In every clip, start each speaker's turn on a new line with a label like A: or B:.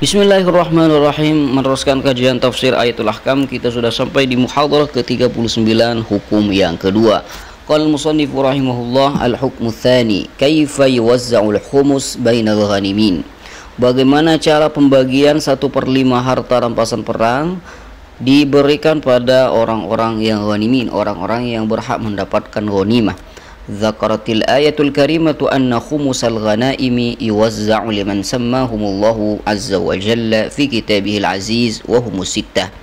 A: Bismillahirrahmanirrahim. Meneruskan kajian tafsir Ayatul Ahkam, kita sudah sampai di muhadharah ke-39, hukum yang kedua. Qala al-musannif rahimahullah, al-hukmu tsani, kaifa yuwazza'ul khumus bainal ghanimin. Bagaimana cara pembagian 1/5 harta rampasan perang diberikan pada orang-orang yang ghanimin, orang-orang yang berhak mendapatkan ghanimah. Dzakaratil ayatul karimatu anna khumusal ghanaimi yuwazza'u liman sammahumullahu azza wa jalla fi kitabihil aziz wa humus sittah.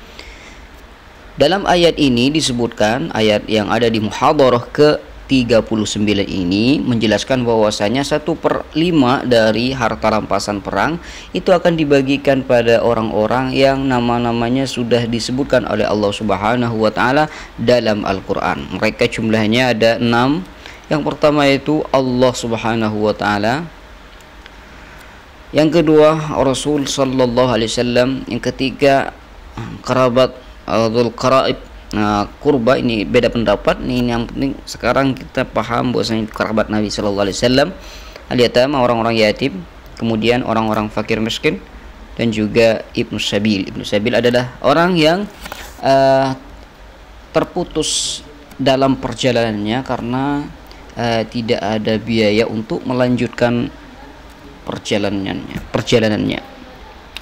A: Dalam ayat ini disebutkan, ayat yang ada di muhadharah ke-39 ini menjelaskan bahwasanya 1/5 dari harta rampasan perang itu akan dibagikan pada orang-orang yang nama-namanya sudah disebutkan oleh Allah Subhanahu wa taala dalam Al-Qur'an. Mereka jumlahnya ada 6. Yang pertama itu Allah Subhanahu wa taala. Yang kedua Rasul sallallahu alaihi wasallam. Yang ketiga kerabat dzul qaraib. Nah, kurba ini beda pendapat. Ini yang penting sekarang kita paham bahwasanya kerabat Nabi sallallahu alaihi wasallam, al-yatama, orang-orang yatim, kemudian orang-orang fakir miskin, dan juga ibnu sabil. Ibnu sabil adalah orang yang terputus dalam perjalanannya karena tidak ada biaya untuk melanjutkan perjalanannya.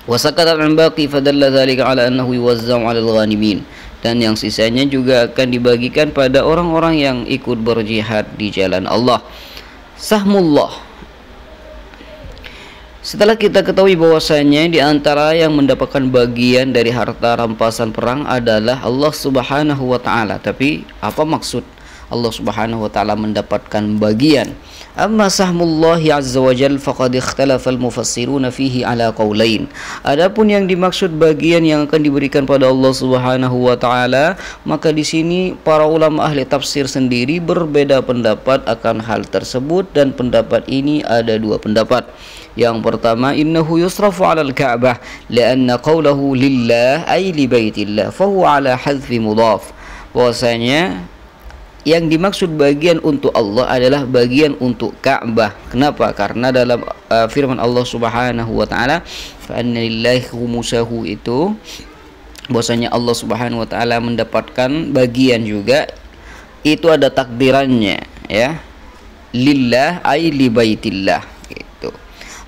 A: Wasakata an baqi fadalla dzalika ala annahu yuwazza'u 'alal ghanimin, dan yang sisanya juga akan dibagikan pada orang-orang yang ikut berjihad di jalan Allah. Sahmullah. Setelah kita ketahui bahwasanya di antara yang mendapatkan bagian dari harta rampasan perang adalah Allah Subhanahu wa taala. Tapi apa maksud Allah Subhanahu wa taala mendapatkan bagian? Amma sahmullahi azza wa jalla faqad ikhtalafa al-mufassiruna fihi ala qaulain. Adapun yang dimaksud bagian yang akan diberikan pada Allah Subhanahu wa taala, maka di sini para ulama ahli tafsir sendiri berbeda pendapat akan hal tersebut, dan pendapat ini ada dua pendapat. Yang pertama, innahu yusrafu 'ala al-Ka'bah li'anna qawluhu lillah ay li baitillah fa huwa 'ala hadfi mudhaf. Bahwasanya yang dimaksud bagian untuk Allah adalah bagian untuk Ka'bah. Kenapa? Karena dalam firman Allah Subhanahu wa taala, fa anna lillahi khumusahu, itu bahwasanya Allah Subhanahu wa taala mendapatkan bagian juga, itu ada takdirannya, ya. Lillah ay li baitillah, gitu.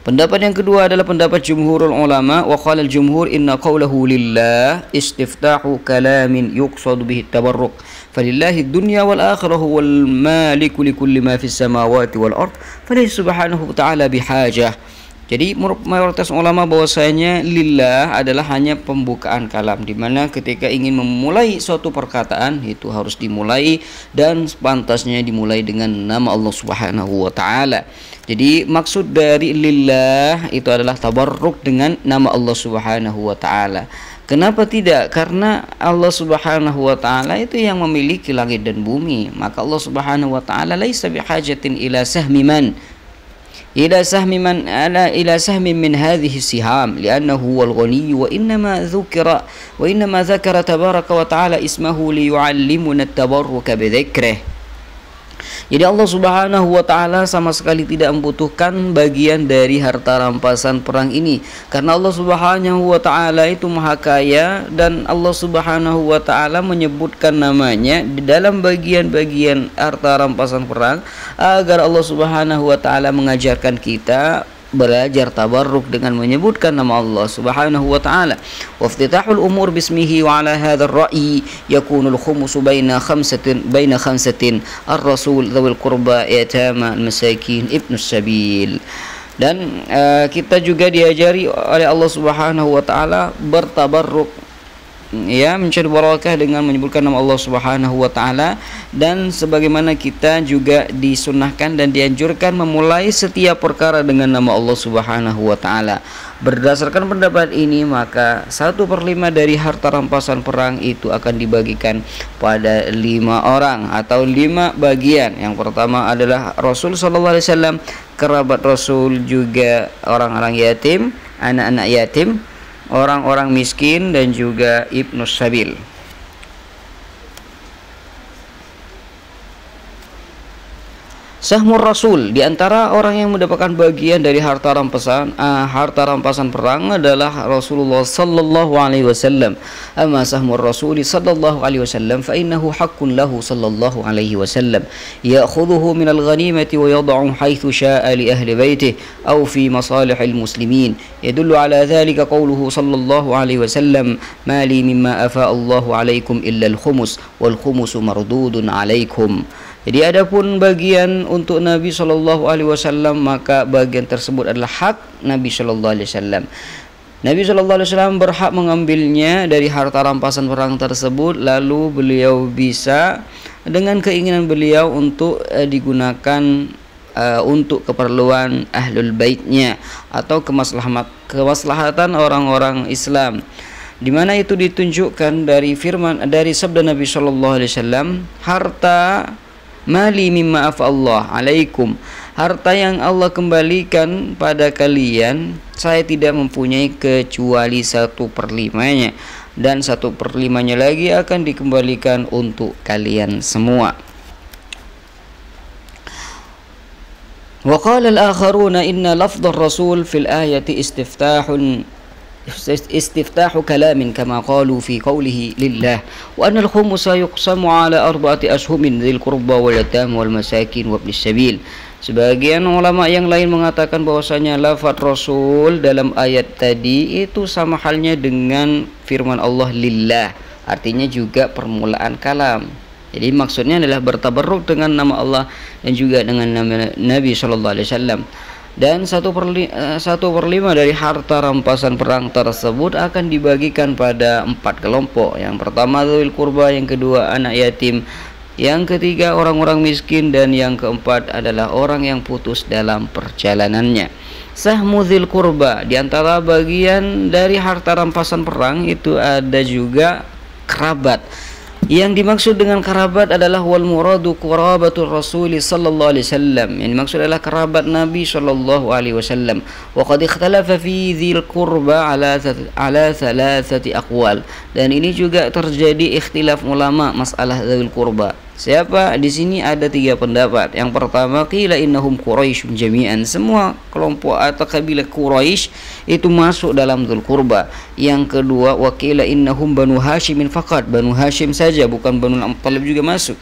A: Pendapat yang kedua adalah pendapat jumhurul ulama, wa qala al-jumhur inna qawlahu lillah istiftahu kalamin yuqsadu bihi tabarruk. Falillahi dunya wal akhirah wal maliku likulli ma fis samawati wal ard falaysa subhanahu wa ta'ala bihajah. Jadi mayoritas ulama bahwasanya lillah adalah hanya pembukaan kalam, di mana ketika ingin memulai suatu perkataan itu harus dimulai dan sepantasnya dimulai dengan nama Allah Subhanahu wa taala. Jadi maksud dari lillah itu adalah tabarruk dengan nama Allah Subhanahu wa taala. Kenapa tidak? Karena Allah Subhanahu wa taala itu yang memiliki langit dan bumi. Maka Allah Subhanahu wa taala laisa bihajatin ila sahmi man ila sahmin min hadhihi siham li'annahu huwal ghani wa innama dzakara tabaraka wa taala ismahu liyu'allimuna at-tabarruka bi dzikrih. Jadi Allah Subhanahu wa taala sama sekali tidak membutuhkan bagian dari harta rampasan perang ini, karena Allah Subhanahu wa taala itu maha kaya, dan Allah Subhanahu wa taala menyebutkan namanya di dalam bagian-bagian harta rampasan perang agar Allah Subhanahu wa taala mengajarkan kita belajar tabarruk dengan menyebutkan nama Allah Subhanahu wa taala. Wa iftitahul umur bismihi, wa ala hadzal ra'yi yakunul khumusu baina khamsatin ar-rasul dzawil qurba yatama al-masakin ibnus sabil. Dan kita juga diajari oleh Allah Subhanahu wa taala bertabarruk, ya, mencari barakah dengan menyebutkan nama Allah Subhanahu wa taala, dan sebagaimana kita juga disunnahkan dan dianjurkan memulai setiap perkara dengan nama Allah Subhanahu wa taala. Berdasarkan pendapat ini, maka 1/5 dari harta rampasan perang itu akan dibagikan pada 5 orang atau 5 bagian. Yang pertama adalah Rasul sallallahu alaihi wasallam, kerabat Rasul, juga orang-orang yatim, anak-anak yatim, orang-orang miskin, dan juga ibnu sabil. Sahmur Rasul, di antara orang yang mendapatkan bagian dari harta rampasan perang adalah Rasulullah sallallahu alaihi wasallam. Amma sahmur Rasul sallallahu alaihi wasallam fa innahu haqqun lahu sallallahu alaihi wasallam ya'khudhuhu min al-ghanimati wa yad'u haythu sha'a li ahli baitihi aw fi masalihil muslimin. Yadullu ala dhalika qawluhu sallallahu alaihi wasallam ma li mimma afa Allahu alaikum illa al-khumus wal khumusu mardudun alaikum. Jadi adapun bagian untuk Nabi Shallallahu Alaihi Wasallam, maka bagian tersebut adalah hak Nabi Shallallahu Alaihi Wasallam. Nabi Shallallahu Alaihi Wasallam berhak mengambilnya dari harta rampasan perang tersebut, lalu beliau bisa dengan keinginan beliau untuk digunakan untuk keperluan ahlul baitnya atau kemaslahatan orang-orang Islam. Di mana itu ditunjukkan dari sabda Nabi Shallallahu Alaihi Wasallam, harta mali mimma afa Allah alaikum, harta yang Allah kembalikan pada kalian, saya tidak mempunyai kecuali 1/5-nya, dan 1/5-nya lagi akan dikembalikan untuk kalian semua. Wa qala al-akharuna inna lafdhar rasul fil ayati istiftahu kalamin kama qalu fi qawlihi lillah wa anna al-khumusa yuqsamu ala 4 ashumin dzil qurba wal yatam wal masakin wa ibnis sabil. Sebagian ulama yang lain mengatakan bahwasanya lafaz Rasul dalam ayat tadi itu sama halnya dengan firman Allah lillah, artinya juga permulaan kalam. Jadi maksudnya adalah bertabarruk dengan nama Allah dan juga dengan nama Nabi sallallahu alaihi wasallam. Dan 1/5 dari harta rampasan perang tersebut akan dibagikan pada 4 kelompok. Yang pertama dzul qurba, yang kedua anak yatim, yang ketiga orang-orang miskin, dan yang keempat adalah orang yang putus dalam perjalanannya. Sahmu dzul qurba, di antara bagian dari harta rampasan perang itu ada juga kerabat. Yang dimaksud dengan kerabat adalah wal muradu qarabatul Rasul sallallahu alaihi wasallam. Yang dimaksud adalah kerabat Nabi sallallahu alaihi wasallam. Wa qad ikhtalafa fi dzil qurba ala 3 aqwal. Dan ini juga terjadi ikhtilaf ulama masalah dzil qurba. Siapa di sini ada 3 pendapat. Yang pertama, qila innahum Quraisyun jami'an, semua kelompok atau kabilah Quraisy itu masuk dalam dzul qurba. Yang kedua, wa qila innahum Banu Hashimin faqat, Banu Hashim saja, bukan Banu Muttalib juga masuk.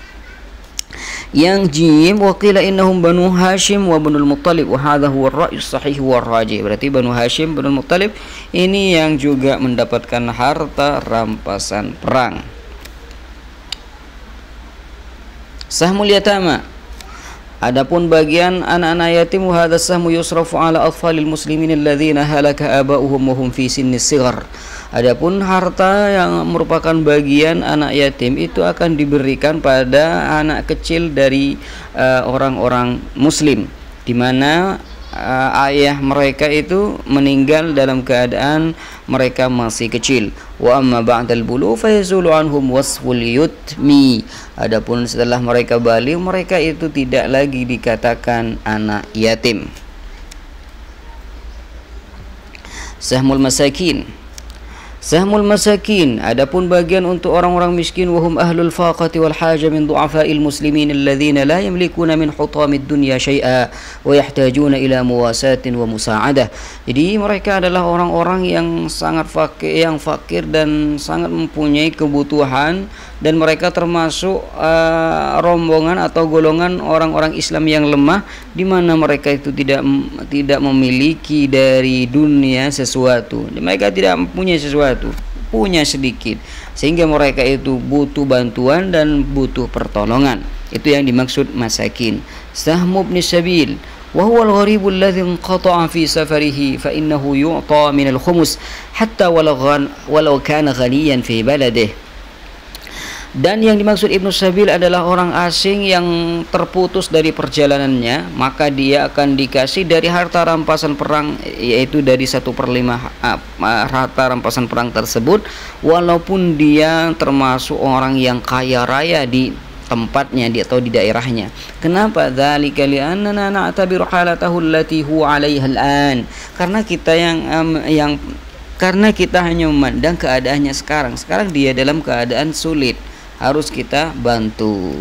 A: Yang jim, wa qila innahum Banu Hashim wa Banu Muttalib, wa hadha huwa ar-ra'yu sahih wa rajih. Berarti Banu Hashim, Banu Muttalib ini yang juga mendapatkan harta rampasan perang. Sahmul yatama, adapun bagian anak-anak yatim, hadza sahmu yusrafu ala atfalil muslimin alladzina halaka aba'uhum wa hum fi sinnis sighar. Adapun harta yang merupakan bagian anak yatim itu akan diberikan pada anak kecil dari orang-orang muslim, di mana ayah mereka itu meninggal dalam keadaan mereka masih kecil. Wa amma ba'dal bulu fa yazulu anhum wasful yutmi. Adapun setelah mereka balik, mereka itu tidak lagi dikatakan anak yatim. Sahmul masakin, sahmul masakin, adapun bagian untuk orang-orang miskin, wahum ahlul faqati wal haja min du'afa'il muslimin alladhina la yamlikuna min hutamid dunya syai'a wa yahtajuna ila muwasatin wa musa'adah. Jadi mereka adalah orang-orang yang sangat fakir dan sangat mempunyai kebutuhan, dan mereka termasuk rombongan atau golongan orang-orang Islam yang lemah, di mana mereka itu tidak memiliki dari dunia sesuatu. Mereka tidak mempunyai sesuatu, punya sedikit, sehingga mereka itu butuh bantuan dan butuh pertolongan. Itu yang dimaksud masakin. Sahmu ibn sabil, wa huwa al-gharibul ladzi inqata'a fi safarihi fa innahu yu'ta min al-khumus hatta walau kana ghaniyan fi baladihi. Dan yang dimaksud Ibnu Sabil adalah orang asing yang terputus dari perjalanannya, maka dia akan dikasih dari harta rampasan perang, yaitu dari 1/5 harta rampasan perang tersebut, walaupun dia termasuk orang yang kaya raya di tempatnya atau di daerahnya. Kenapa? Dzalika li'annana na'tabiru halatahu allati huwa 'alaiha al-an. Karena kita hanya memandang keadaannya sekarang dia dalam keadaan sulit, harus kita bantu.